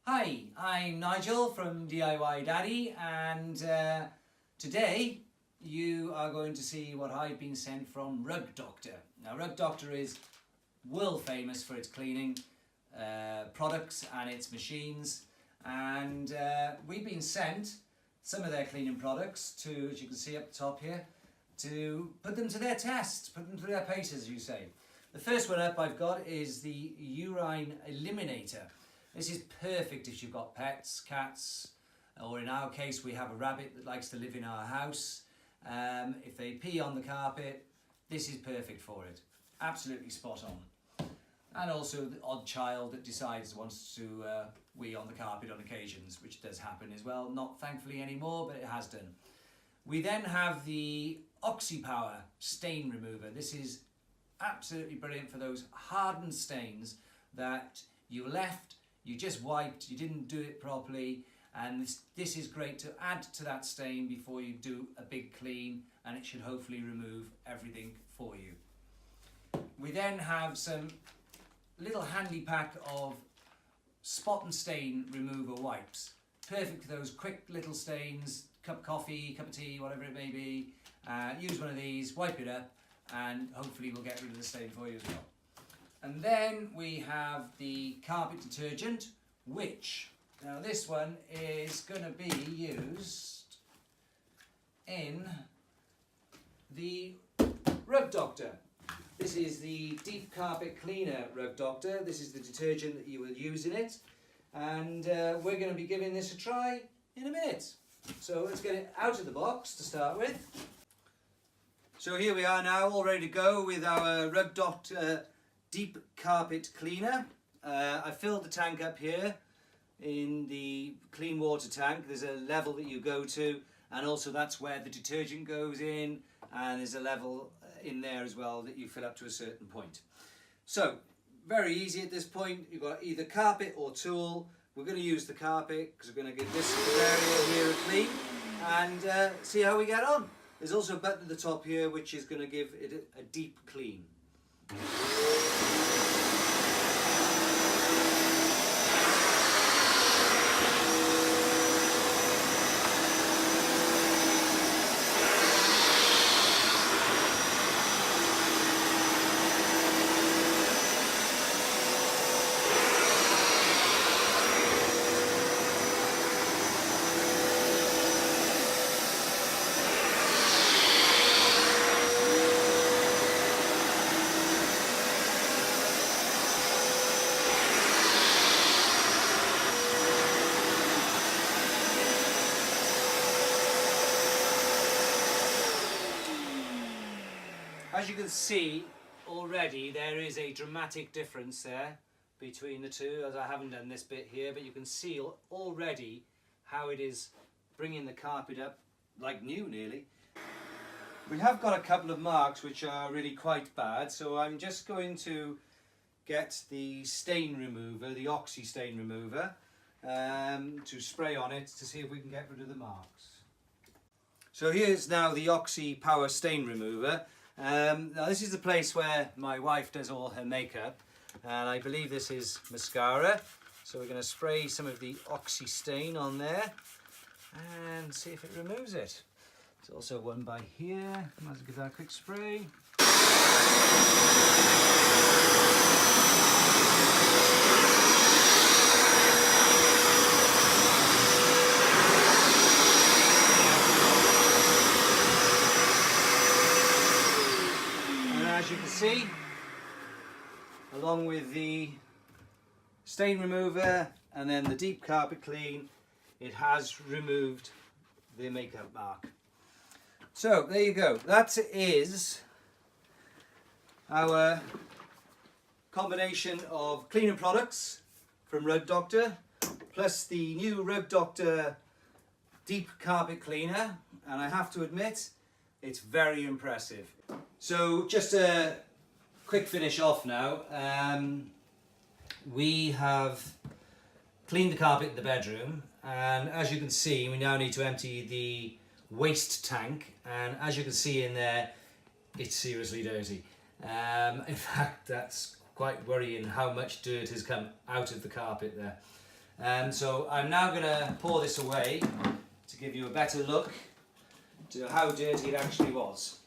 Hi, I'm Nigel from DIY Daddy, and today you are going to see what I've been sent from Rug Doctor. Now, Rug Doctor is world famous for its cleaning products and its machines, and we've been sent some of their cleaning products to, as you can see up the top here, to put them to their test, put them to their paces, as you say. The first one up I've got is the Urine Eliminator. This is perfect if you've got pets, cats, or in our case we have a rabbit that likes to live in our house. If they pee on the carpet, this is perfect for it. Absolutely spot on. And also the odd child that decides wants to wee on the carpet on occasions, which does happen as well. Not thankfully anymore, but it has done. We then have the Oxy-Power Stain Remover. This is absolutely brilliant for those hardened stains that you left, you just wiped, you didn't do it properly, and this is great to add to that stain before you do a big clean, and it should hopefully remove everything for you. We then have some little handy pack of spot and stain remover wipes. Perfect for those quick little stains, cup of coffee, cup of tea, whatever it may be. Use one of these, wipe it up, and hopefully we'll get rid of the stain for you as well. And then we have the carpet detergent, which, now this one is going to be used in the Rug Doctor. This is the Deep Carpet Cleaner Rug Doctor. This is the detergent that you will use in it. And we're going to be giving this a try in a minute. So let's get it out of the box to start with. So here we are now, all ready to go with our Rug Doctor Deep Carpet Cleaner. I filled the tank up here in the clean water tank. There's a level that you go to, and also that's where the detergent goes in, and there's a level in there as well that you fill up to a certain point. So very easy at this point. You've got either carpet or tool. We're going to use the carpet because we're going to give this area here a clean and see how we get on. There's also a button at the top here which is going to give it a deep clean. As you can see already, there is a dramatic difference there between the two, as I haven't done this bit here, but you can see already how it is bringing the carpet up like new nearly. We have got a couple of marks which are really quite bad, so I'm just going to get the stain remover, the Oxy stain remover, to spray on it to see if we can get rid of the marks. So here's now the Oxy-Power Stain Remover. Now this is the place where my wife does all her makeup, and I believe this is mascara, so we're going to spray some of the Oxy stain on there and see if it removes it. There's also one by here. Might as well give that a quick spray. As you can see, along with the stain remover and then the deep carpet clean, it has removed the makeup mark. So there you go. That is our combination of cleaning products from Rug Doctor plus the new Rug Doctor Deep Carpet Cleaner, and I have to admit it's very impressive. So just a quick finish off now. We have cleaned the carpet in the bedroom, and as you can see we now need to empty the waste tank, and as you can see in there it's seriously dirty. In fact, that's quite worrying how much dirt has come out of the carpet there. So I'm now going to pour this away to give you a better look to how dirty it actually was.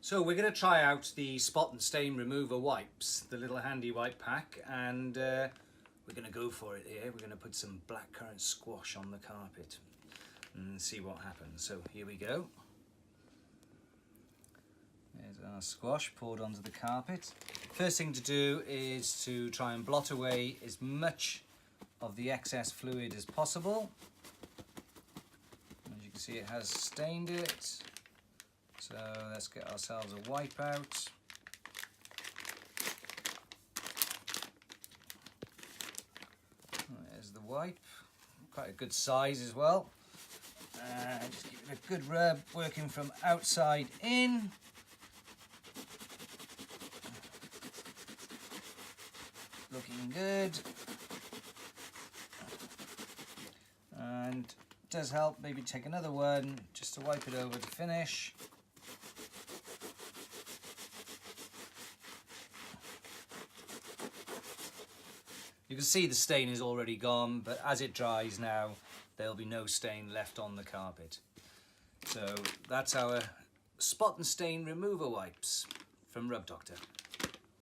So we're going to try out the spot and stain remover wipes, the little handy wipe pack, and we're going to go for it here. We're going to put some blackcurrant squash on the carpet and see what happens. So here we go. There's our squash poured onto the carpet. First thing to do is to try and blot away as much of the excess fluid as possible. As you can see, it has stained it. So let's get ourselves a wipe out. There's the wipe, quite a good size as well. Just give it a good rub, working from outside in. Looking good. And it does help maybe take another one just to wipe it over to finish. You can see the stain is already gone, but as it dries now, there'll be no stain left on the carpet. So that's our spot and stain remover wipes from Rub Doctor.